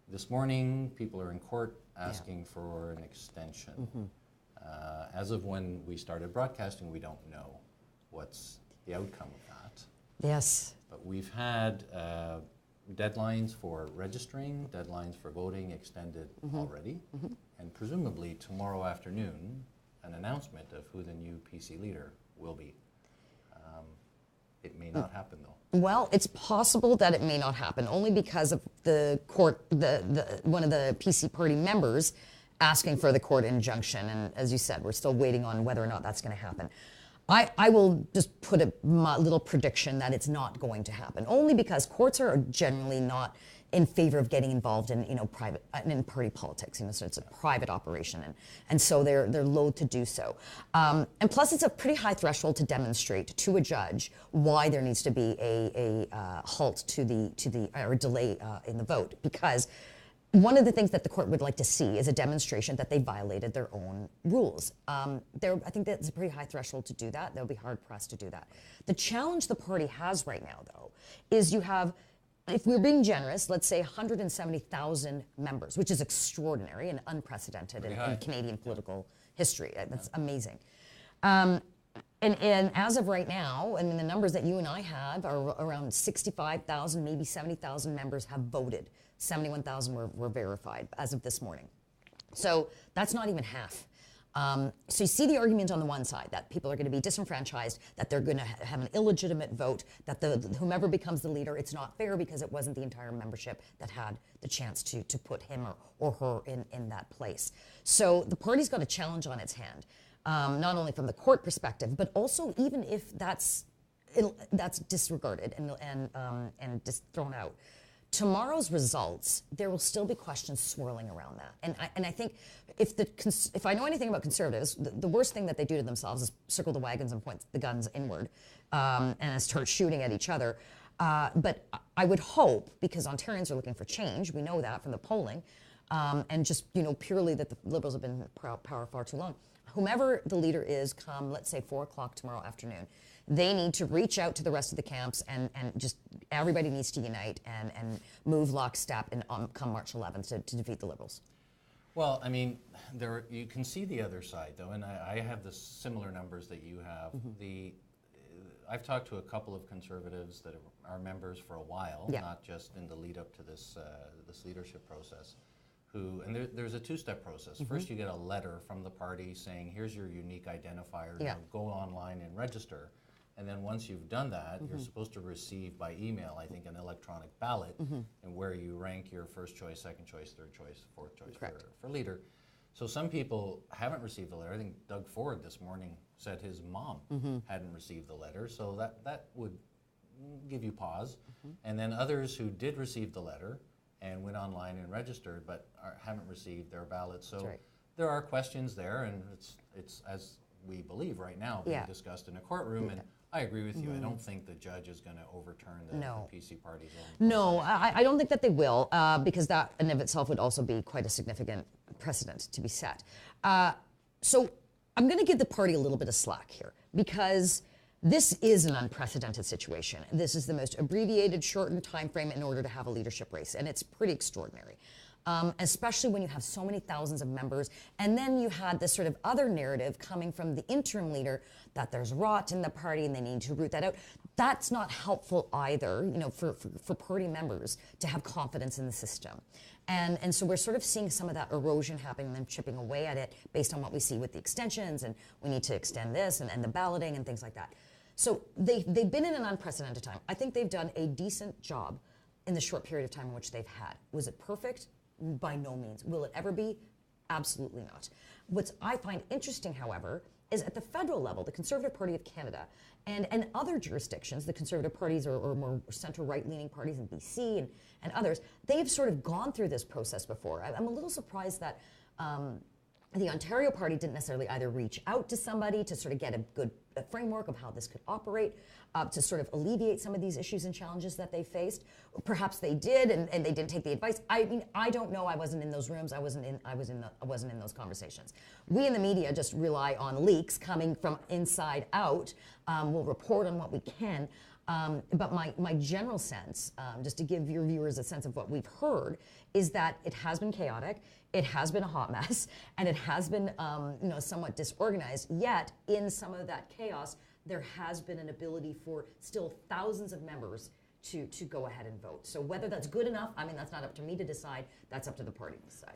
This morning, people are in court asking for an extension. As of when we started broadcasting, we don't know what's the outcome of that. Yes. But we've had deadlines for registering, deadlines for voting extended already, and presumably tomorrow afternoon, an announcement of who the new PC leader will be. It may not happen, though. Well, it's possible that it may not happen, only because of the court, one of the PC party members asking for the court injunction. And as you said, we're still waiting on whether or not that's going to happen. I will just put a little prediction that it's not going to happen, only because courts are generally not in favor of getting involved in private in party politics. So it's a private operation, and so they're loath to do so. And plus, it's a pretty high threshold to demonstrate to a judge why there needs to be a halt to the or delay in the vote, because one of the things that the court would like to see is a demonstration that they violated their own rules. I think that's a pretty high threshold to do that. They'll be hard-pressed to do that. The challenge the party has right now, though, is you have, if we're being generous, let's say 170,000 members, which is extraordinary and unprecedented in Canadian political history. That's amazing. And as of right now, and the numbers that you and I have are around 65,000, maybe 70,000 members have voted. 71,000 were verified as of this morning. So that's not even half. So you see the argument on the one side that people are going to be disenfranchised, that they're going to have an illegitimate vote, that whomever becomes the leader, it's not fair because it wasn't the entire membership that had the chance to put him or her in that place. So the party's got a challenge on its hand, not only from the court perspective, but also even if that's disregarded and just thrown out. Tomorrow's results, there will still be questions swirling around that. And I think if I know anything about conservatives, the worst thing that they do to themselves is circle the wagons and point the guns inward and start shooting at each other. But I would hope, because Ontarians are looking for change, we know that from the polling, and just purely that the Liberals have been in power far too long. Whomever the leader is, come, let's say 4 o'clock tomorrow afternoon, they need to reach out to the rest of the camps and just everybody needs to unite and move lockstep and come March 11th to defeat the Liberals. Well, I mean, you can see the other side, though, and I have the similar numbers that you have. I've talked to a couple of conservatives that are members for a while, not just in the lead up to this leadership process. And there's a two-step process. First, you get a letter from the party saying, here's your unique identifier, go online and register. And then once you've done that, you're supposed to receive by email, I think, an electronic ballot and where you rank your first choice, second choice, third choice, fourth choice for leader. So some people haven't received the letter. I think Doug Ford this morning said his mom hadn't received the letter. So that would give you pause. And then others who did receive the letter and went online and registered but haven't received their ballot. So there are questions there, and it's as we believe right now being discussed in a courtroom. And I agree with you. I don't think the judge is going to overturn the PC party's own. No, I don't think that they will, because that in of itself would also be quite a significant precedent to be set. So I'm going to give the party a little bit of slack here, because this is an unprecedented situation. This is the most abbreviated, shortened time frame in order to have a leadership race, and it's pretty extraordinary. Especially when you have so many thousands of members. And then you had this sort of other narrative coming from the interim leader that there's rot in the party and they need to root that out. That's not helpful either, for party members to have confidence in the system. And so we're sort of seeing some of that erosion happening and them chipping away at it based on what we see with the extensions, and we need to extend this and the balloting and things like that. So they've been in an unprecedented time. I think they've done a decent job in the short period of time in which they've had. Was it perfect? By no means. Will it ever be? Absolutely not. What I find interesting, however, is at the federal level, the Conservative Party of Canada and other jurisdictions, the Conservative parties or more center-right-leaning parties in BC and others, they've sort of gone through this process before. I'm a little surprised that the Ontario Party didn't necessarily either reach out to somebody to sort of get a good framework of how this could operate, to sort of alleviate some of these issues and challenges that they faced. Perhaps they did, and they didn't take the advice. I mean, I don't know. I wasn't in those rooms. I wasn't in those conversations. We in the media just rely on leaks coming from inside out. We'll report on what we can. But my general sense, just to give your viewers a sense of what we've heard, is that it has been chaotic, it has been a hot mess, and it has been somewhat disorganized. Yet in some of that chaos, there has been an ability for still thousands of members to go ahead and vote. So whether that's good enough, I mean, that's not up to me to decide. That's up to the party to decide.